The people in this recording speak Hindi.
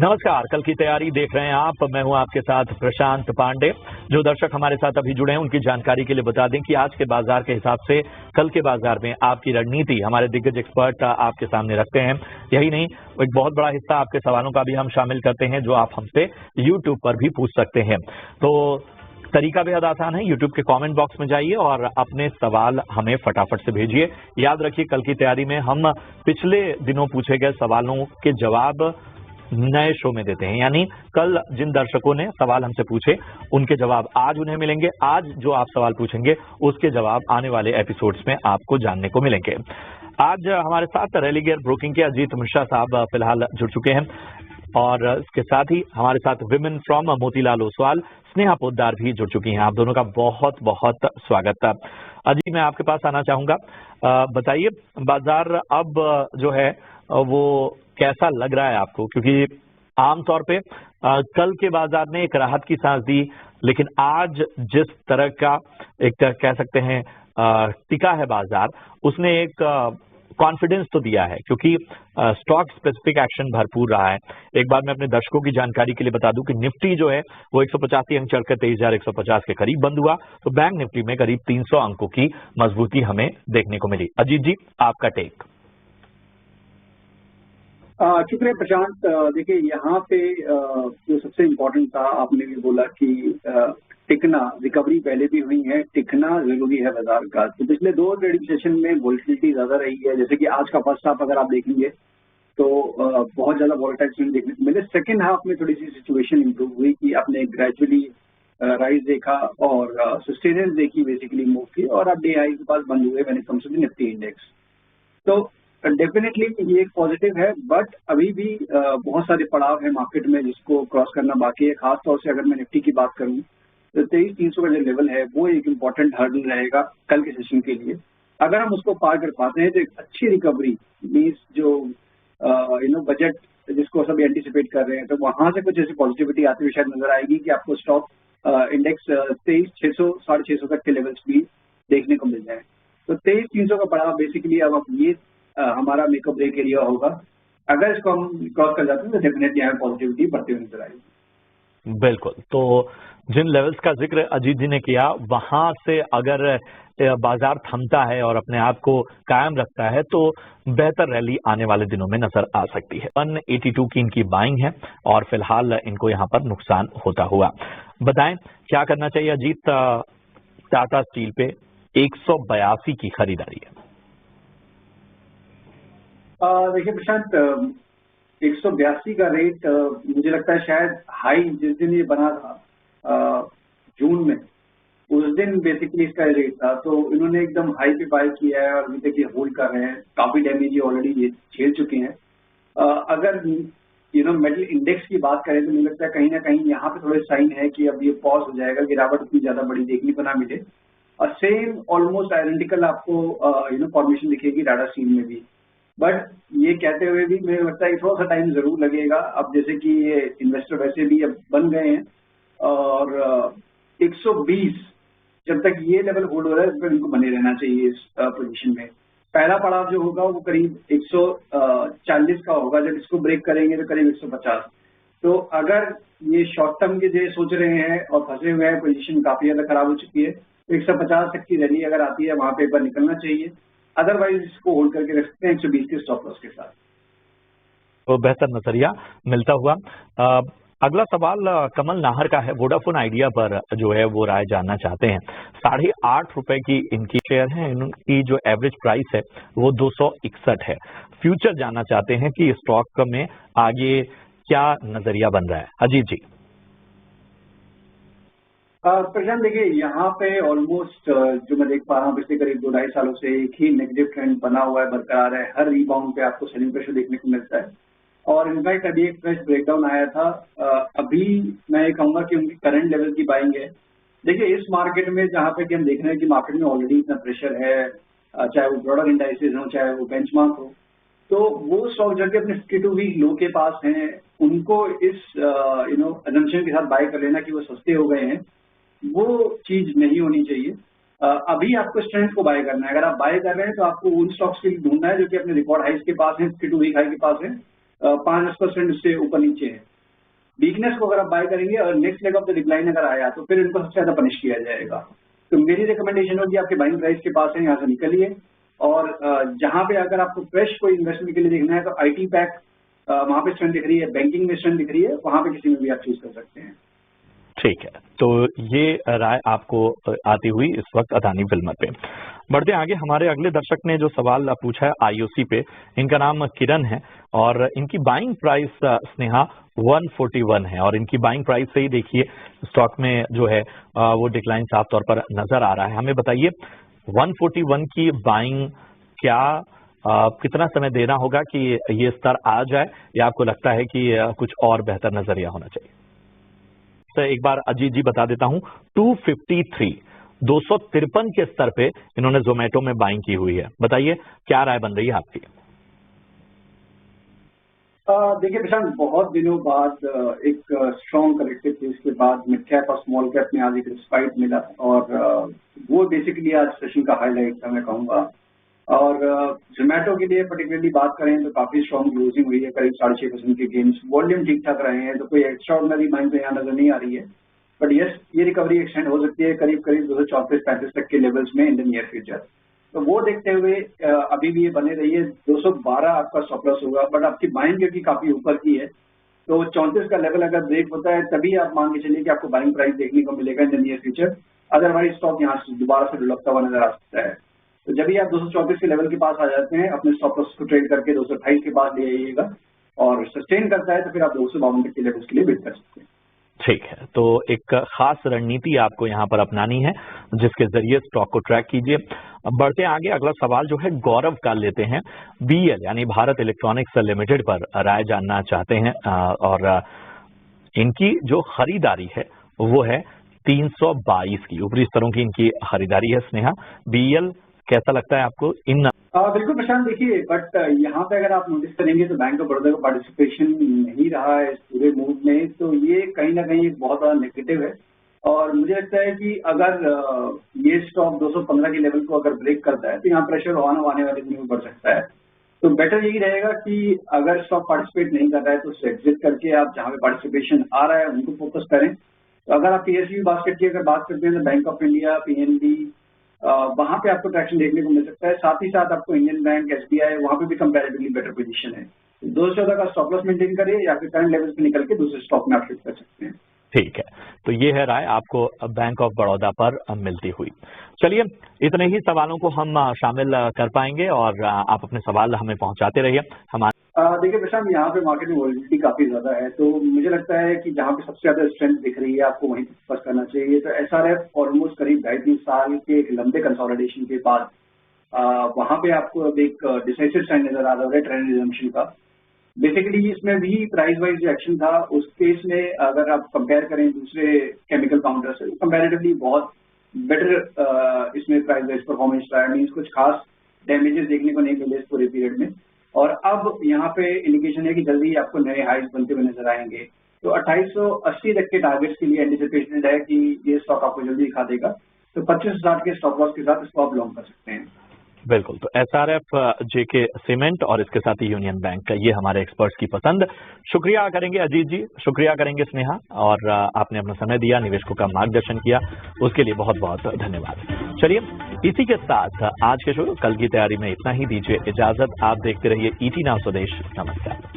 नमस्कार, कल की तैयारी देख रहे हैं आप। मैं हूं आपके साथ प्रशांत पांडे। जो दर्शक हमारे साथ अभी जुड़े हैं उनकी जानकारी के लिए बता दें कि आज के बाजार के हिसाब से कल के बाजार में आपकी रणनीति हमारे दिग्गज एक्सपर्ट आपके सामने रखते हैं। यही नहीं, एक बहुत बड़ा हिस्सा आपके सवालों का भी हम शामिल करते हैं जो आप हमसे यूट्यूब पर भी पूछ सकते हैं। तो तरीका बेहद आसान है, यूट्यूब के कमेंट बॉक्स में जाइए और अपने सवाल हमें फटाफट से भेजिए। याद रखिए, कल की तैयारी में हम पिछले दिनों पूछे गए सवालों के जवाब नए शो में देते हैं, यानी कल जिन दर्शकों ने सवाल हमसे पूछे उनके जवाब आज उन्हें मिलेंगे। आज जो आप सवाल पूछेंगे उसके जवाब आने वाले एपिसोड्स में आपको जानने को मिलेंगे। आज हमारे साथ रैली गियर ब्रोकिंग के अजीत मिश्रा साहब फिलहाल जुड़ चुके हैं और इसके साथ ही हमारे साथ विमेन फ्रॉम मोतीलाल ओसवाल स्नेहा पोद्दार भी जुड़ चुकी हैं। आप दोनों का बहुत बहुत स्वागत। अजीत, मैं आपके पास आना चाहूंगा। बताइए, बाजार अब जो है वो कैसा लग रहा है आपको? क्योंकि आमतौर पे कल के बाजार ने एक राहत की सांस दी, लेकिन आज जिस तरह का एक कह सकते हैं टिका है बाजार, उसने एक कॉन्फिडेंस तो दिया है, क्योंकि स्टॉक स्पेसिफिक एक्शन भरपूर रहा है। एक बार मैं अपने दर्शकों की जानकारी के लिए बता दूं कि निफ्टी जो है वो 185 अंक चढ़कर 23,150 के करीब बंद हुआ, तो बैंक निफ्टी में करीब 300 अंकों की मजबूती हमें देखने को मिली। अजीत जी, आपका टेक। शुक्रिया प्रशांत। देखिए, यहाँ पे जो सबसे इम्पोर्टेंट था, आपने भी बोला कि टिकना, रिकवरी पहले भी हुई है, टिकना जरूरी है बाजार का। तो पिछले दो ट्रेडिंग सेशन में वोलेटिलिटी ज्यादा रही है। जैसे कि आज का फर्स्ट हाफ अगर आप देखेंगे तो बहुत ज्यादा वोलेटाइल स्विंग देखने को मिले। सेकेंड हाफ में थोड़ी सी सिचुएशन इंप्रूव हुई कि आपने ग्रेजुअली राइज देखा और सस्टेनेंस देखी, बेसिकली मूव की, और आप डे हाई के पास बंद हुए when it comes to the Nifty index. तो डेफिनेटली ये एक पॉजिटिव है, बट अभी भी बहुत सारे पड़ाव है मार्केट में जिसको क्रॉस करना बाकी है। खासतौर से अगर मैं निफ्टी की बात करूं तो 23,300 का जो लेवल है वो एक इम्पॉर्टेंट हर्डल रहेगा कल के सेशन के लिए। अगर हम उसको पार कर पाते हैं तो एक अच्छी रिकवरी मीन्स जो बजट जिसको सभी एंटिसिपेट कर रहे हैं, तो वहां से कुछ ऐसी पॉजिटिविटी आती हुई शायद नजर आएगी कि आपको स्टॉक इंडेक्स 23,600 650 तक के लेवल्स भी देखने को मिल जाए। तो 23,300 का पड़ाव बेसिकली अब ये हमारा मेकअप ब्रेक एरिया होगा। अगर इसको हम क्रॉस कर जाते हैं तो डेफिनेटली हमें पॉजिटिविटी बढ़ती हुई नजर आएगी। बिल्कुल। तो जिन लेवल्स का जिक्र अजीत जी ने किया, वहां से अगर बाजार थमता है और अपने आप को कायम रखता है तो बेहतर रैली आने वाले दिनों में नजर आ सकती है। 182 की इनकी बाइंग है और फिलहाल इनको यहाँ पर नुकसान होता हुआ। बताएं क्या करना चाहिए अजीत? टाटा स्टील पे 182 की खरीदारी है। देखिए प्रशांत, 182 का रेट मुझे लगता है शायद हाई जिस दिन ये बना था जून में, उस दिन बेसिकली इसका रेट था। तो इन्होंने एकदम हाई पे बाय किया है और अभी तक ये होल्ड कर रहे हैं। काफी डैमेज ये ऑलरेडी ये झेल चुके हैं। अगर मेटल इंडेक्स की बात करें तो मुझे लगता है कहीं ना कहीं यहाँ पे थोड़े साइन है कि अब ये पॉज हो जाएगा, गिरावट उतनी ज्यादा बड़ी देखने को ना मिले। और सेम ऑलमोस्ट आइडेंटिकल आपको फॉर्मेशन दिखेगी टाटा स्टील में भी। बट ये कहते हुए भी मुझे लगता है थोड़ा सा टाइम जरूर लगेगा। अब जैसे कि ये इन्वेस्टर वैसे भी अब बन गए हैं और 120 जब तक ये लेवल होल्ड हो रहा है, इस पर इनको बने रहना चाहिए इस पोजीशन में। पहला पड़ाव जो होगा वो करीब 140 का होगा। जब इसको ब्रेक करेंगे तो करीब 150। तो अगर ये शॉर्ट टर्म के जो सोच रहे हैं और फंसे हुए हैं, पोजीशन काफी ज्यादा खराब हो चुकी है, तो 150 तक की रैली अगर आती है वहां पे एक बार निकलना चाहिए। अदरवाइज इसको होल्ड करके रख सकते हैं 120 के स्टॉप लॉस के साथ। तो बेहतर नजरिया मिलता हुआ। अगला सवाल कमल नाहर का है। वोडाफोन आइडिया पर जो है वो राय जानना चाहते हैं। 8.5 रुपए की इनकी शेयर है, इनकी जो एवरेज प्राइस है वो 261 है। फ्यूचर जानना चाहते हैं कि स्टॉक में आगे क्या नजरिया बन रहा है। अजीत जी। प्रशांत, देखिए यहाँ पे ऑलमोस्ट जो मैं देख पा रहा हूँ पिछले करीब 2-2.5 सालों से एक ही नेगेटिव ट्रेंड बना हुआ है, बरकरार है। हर रीबाउंड पे आपको सेलिंग प्रेशर देखने को मिलता है और इनफैक्ट अभी एक फ्रेश ब्रेकडाउन आया था। अभी मैं ये कहूंगा कि उनकी करंट लेवल की बाइंग है। देखिए, इस मार्केट में जहाँ पे कि हम देख रहे हैं कि मार्केट में ऑलरेडी इतना प्रेशर है, चाहे वो ब्रॉडर इंडाइसेस हो चाहे वो बेंचमार्क हो, तो वो स्टॉक जो अपने 52 वीक लो के पास हैं, उनको इस असम्पशन के साथ बाय कर लेना कि वो सस्ते हो गए हैं, वो चीज नहीं होनी चाहिए। अभी आपको स्ट्रेंथ को बाय करना है। अगर आप बाय कर रहे हैं तो आपको उन स्टॉक्स के लिए ढूंढना है जो कि अपने रिकॉर्ड हाइस के पास है, 52 वीक हाई के पास है, 5-10% उससे ऊपर नीचे है। वीकनेस को अगर आप बाय करेंगे और next leg of the decline अगर आया तो फिर इनको सबसे ज्यादा पनिश किया जाएगा। तो मेरी रिकमेंडेशन होगी आपके बाइंग प्राइस के पास है, यहाँ से निकलिए। और जहां पे अगर आपको फ्रेश कोई इन्वेस्टमेंट के लिए देखना है तो IT पैक वहां पे स्ट्रेंथ दिख रही है, बैंकिंग में स्ट्रेंथ दिख रही है, वहां पे किसी में भी आप चूज कर सकते हैं। ठीक है, तो ये राय आपको आती हुई इस वक्त अदानी फिल्मर पे। बढ़ते आगे, हमारे अगले दर्शक ने जो सवाल पूछा है IOC पे, इनका नाम किरण है और इनकी बाइंग प्राइस स्नेहा 141 है और इनकी बाइंग प्राइस से ही देखिए स्टॉक में जो है वो डिक्लाइन साफ तौर पर नजर आ रहा है। हमें बताइए 141 की बाइंग क्या कितना समय देना होगा कि ये स्तर आ जाए, या आपको लगता है कि कुछ और बेहतर नजरिया होना चाहिए? तो एक बार अजीत जी बता देता हूं, 253 के स्तर पे इन्होंने जोमेटो में बाइंग की हुई है। बताइए क्या राय बन रही है आपकी? देखिए प्रशांत, बहुत दिनों बाद एक स्ट्रॉन्ग करेक्टिव फेज के बाद मिड कैप और स्मॉल कैप में आज एक रिस्पाइट मिला और वो बेसिकली आज सेशन का हाईलाइट था मैं कहूँगा। और जोमेटो के लिए पर्टिकुलरली बात करें तो काफी स्ट्रॉन्ग क्लोजिंग हुई है, करीब 6.5% के गेन्स, वॉल्यूम ठीक ठाक रहे हैं, तो कोई एक्स्ट्राऑर्डिनरी बाइंग तो यहाँ नजर नहीं आ रही है। बट यस, ये रिकवरी एक्सटेंड हो सकती है करीब 234-35 तक के लेवल्स में इन द नियर फ्यूचर। तो वो देखते हुए अभी भी ये बने रही है। 212 आपका स्टॉप लॉस होगा, बट आपकी बाइंग जो कि काफी ऊपर की है, तो 34 का लेवल अगर ब्रेक होता है तभी आप मान के चलिए कि आपको बाइंग प्राइस देखने को मिलेगा in the near future. Otherwise stock यहाँ से दोबारा से लुढ़कता हुआ नजर आ सकता है। तो जब भी आप 234 के लेवल के पास आ जाते हैं, अपने स्टॉप लॉस को ट्रेड करके 228 के पास ले आइएगा और सस्टेन करता है तो फिर आप 252 तक के लेवल्स के लिए वेट कर सकते हैं। ठीक है, तो एक खास रणनीति आपको यहाँ पर अपनानी है जिसके जरिए स्टॉक को ट्रैक कीजिए। बढ़ते आगे, अगला सवाल जो है गौरव का लेते हैं। BL यानी भारत इलेक्ट्रॉनिक्स लिमिटेड पर राय जानना चाहते हैं और इनकी जो खरीदारी है वो है 322 की, ऊपरी स्तरों की इनकी खरीदारी है। स्नेहा, BL कैसा लगता है आपको? बिल्कुल प्रशांत, देखिए बट यहाँ पे अगर आप नोटिस करेंगे तो बैंक ऑफ बड़ौदा का पार्टिसिपेशन नहीं रहा है इस पूरे मूव में, तो ये कहीं ना कहीं एक बहुत बड़ा नेगेटिव है। और मुझे लगता है कि अगर ये स्टॉक 215 के लेवल को अगर ब्रेक करता है तो यहाँ प्रेशर आने वाले दिनों में बढ़ सकता है। तो बेटर यही रहेगा कि अगर स्टॉक पार्टिसिपेट नहीं कर रहा है तो उससे एग्जिट करके आप जहाँ पे पार्टिसिपेशन आ रहा है उनको फोकस करें। तो अगर आप PSU बास्केट की अगर बात करते हैं तो बैंक ऑफ इंडिया, PNB, वहां पे आपको ट्रैक्शन देखने को मिल सकता है। साथ ही साथ आपको इंडियन बैंक, SBI, वहां पे भी कंपैरेटिवली बेटर पोजीशन है। 214 का स्टॉप लॉस मेंटेन करिए या फिर करंट लेवल पे निकल के दूसरे स्टॉक में आप शिफ्ट कर सकते हैं। ठीक है, तो ये है राय आपको बैंक ऑफ बड़ौदा पर मिलती हुई। चलिए, इतने ही सवालों को हम शामिल कर पाएंगे और आप अपने सवाल हमें पहुंचाते रहिए। देखिए प्रशांत, यहाँ पे मार्केट में वॉलिटिलिटी काफी ज्यादा है, तो मुझे लगता है कि जहाँ पे सबसे ज्यादा स्ट्रेंथ दिख रही है आपको वहीं फोकस करना चाहिए। तो SRF ऑलमोस्ट करीब 2.5-3 साल के एक लंबे कंसोलिडेशन के बाद वहां पे आपको अब एक डिसाइसिव साइन नजर आ रहा है ट्रेंड रिजम्पशन का। बेसिकली इसमें भी प्राइस वाइज जो एक्शन था उस केस में अगर आप कंपेयर करें दूसरे केमिकल काउंटर से, कंपेरेटिवली बहुत बेटर इसमें प्राइस वाइज परफॉर्मेंस रहा है। मीन्स कुछ खास डैमेजेस देखने को नहीं मिले इस पूरे पीरियड में। और अब यहाँ पे इंडिकेशन है कि जल्दी ही आपको नए हाइज बनते हुए नजर आएंगे। तो 2880 तक के टारगेट्स के लिए एंटिसिपेटेड है कि ये स्टॉक आपको जल्दी दिखा देगा। तो 2560 के स्टॉप लॉस के साथ इसको आप लॉन्ग कर सकते हैं। बिल्कुल, तो SRF, JK सीमेंट और इसके साथ ही यूनियन बैंक का ये हमारे एक्सपर्ट्स की पसंद। शुक्रिया करेंगे अजीत जी, शुक्रिया करेंगे स्नेहा, और आपने अपना समय दिया, निवेशकों का मार्गदर्शन किया, उसके लिए बहुत बहुत धन्यवाद। चलिए, इसी के साथ आज के शो कल की तैयारी में इतना ही। दीजिए इजाजत, आप देखते रहिए ET नाउ स्वदेश। नमस्कार।